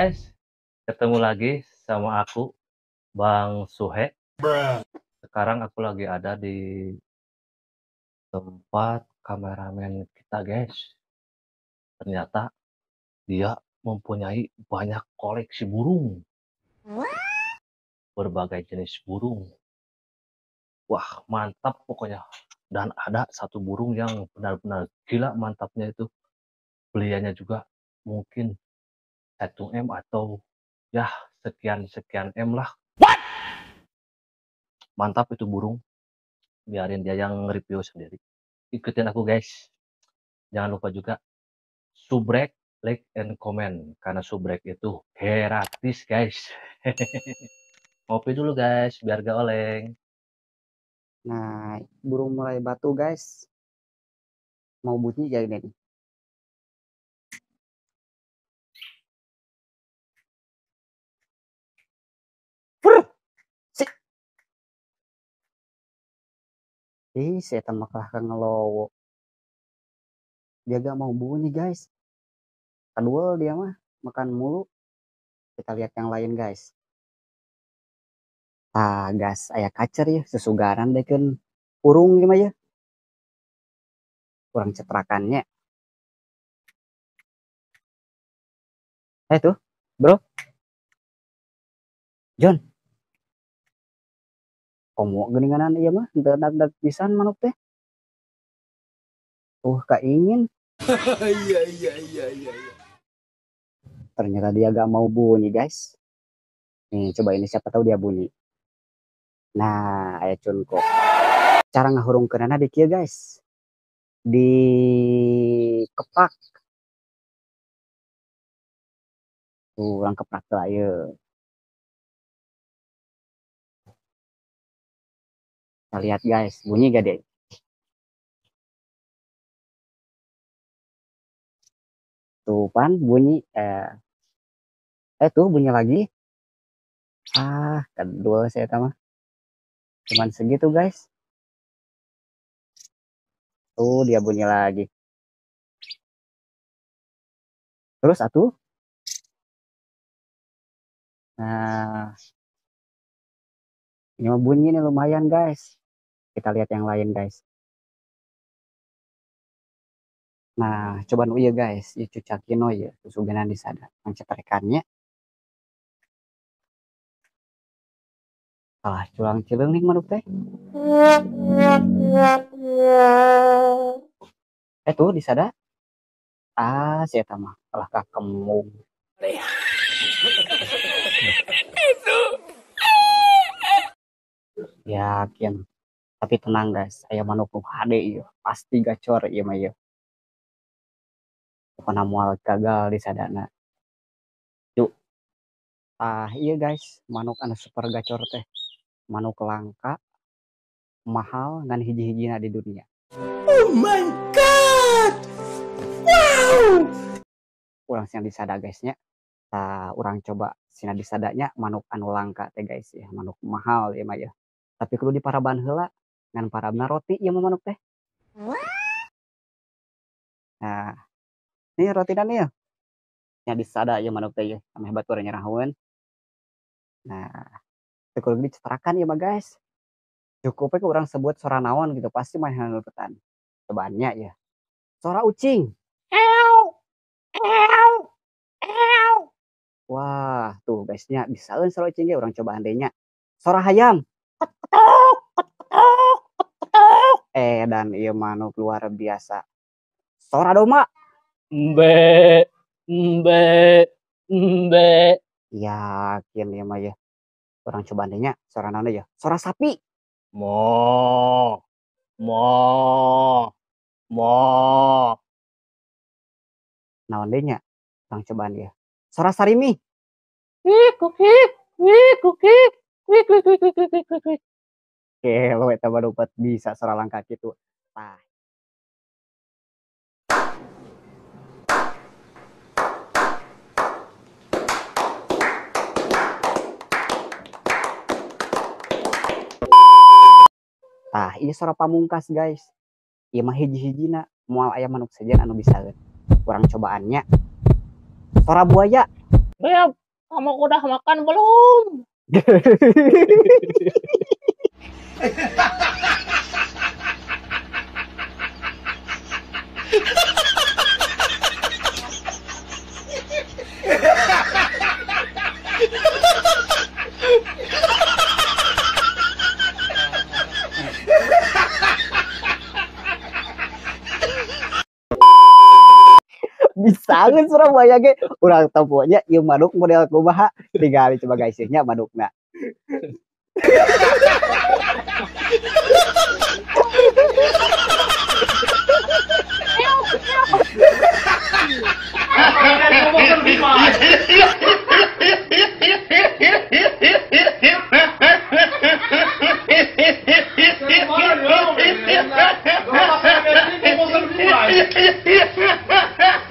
guys, ketemu lagi sama aku, Bang Suhe. Sekarang aku lagi ada di tempat kameramen kita guys. Ternyata dia mempunyai banyak koleksi burung. Berbagai jenis burung. Wah, mantap pokoknya. Dan ada satu burung yang benar-benar gila mantapnya itu. Beliannya juga mungkin 1 M atau ya sekian M lah. Mantap itu burung. Biarin dia yang review sendiri. Ikutin aku guys. Jangan lupa juga subrek, like, and comment. Karena subrek itu gratis guys. Ngopi dulu guys, biar gak oleng. Nah, burung mulai batu guys. Mau bunyi jadi nih. Saya tambah kalah ngelowo. Dia gak mau bunyi guys. Kedua dia mah makan mulu. Kita lihat yang lain guys. Gas ayah kacer ya, sesugaran deh kan urung gimana ya. Kurang cetrakannya. Tuh, bro. John. Komo geninganan iya mah, dag pisan manuk teh. Kak ingin. Iya. Ternyata dia gak mau bunyi guys. Nih, coba ini siapa tahu dia bunyi. Nah, ayah cunko. Cara ngahurung kenana di kia guys. Di kepak. Tuh, orang kepak lah ya. Kita lihat guys, bunyi gak deh? Tuh pan bunyi. Tuh bunyi lagi. Kedua saya tambah. Cuman segitu guys. Tuh dia bunyi lagi. Terus atuh. Nah. Ini mah bunyi nih lumayan guys. Kita lihat yang lain guys. Nah, coba nu ya guys, ya cucakin ya, susuganan di sana. Menceprekannya. Culang cileng nih manuk teh. Tuh di sana. Saya tamah kalah kakemung. Yakin. Tapi tenang guys, saya manuk HD ya, pasti gacor ya mah ya. Pokoknya mual gagal di sadana. Yuk. Iya guys, manuk anu super gacor teh. Manuk langka, mahal dan hiji-hijina di dunia. Oh my god. Wow. Urang sing disada guysnya. Urang coba sina disadanya manuk anu langka teh guys ya, manuk mahal ya mah ya. Tapi kudu di paraban heula ngan parabna roti ieu mah manuk teh. Nah, ini roti dan ya. Nya disada ieu manuk teh ya, ameh batur nyeraheun. Nah, teu kudu dicetrakan ya mah guys. Cukup ke orang sebut suara naon gitu, pasti main nurutan. Cobaannya ya. Suara ucing. Wah, tuh guysnya bisa suara ucingnya orang coba andainya. Suara hayam. Dan iya manuk luar biasa. Suara domba. Mbe, mbe, mbe. Yakin ya mah ya. Orang coba andainya suara naon ya. Suara sapi. Mo. Naon deui nya? Orang cobaan ya. Suara sarimi. Lo eta baru bisa suara langka gitu. Ini suara pamungkas guys. Ieu mah hiji-hijina moal aya manuk saja anu bisa. Kurang cobaannya. Suara buaya. Beb, kamu udah makan belum? Bisa kan Surabaya ge urang temponya ieu manuk model kumaha tinggal coba guys nya manukna. Não,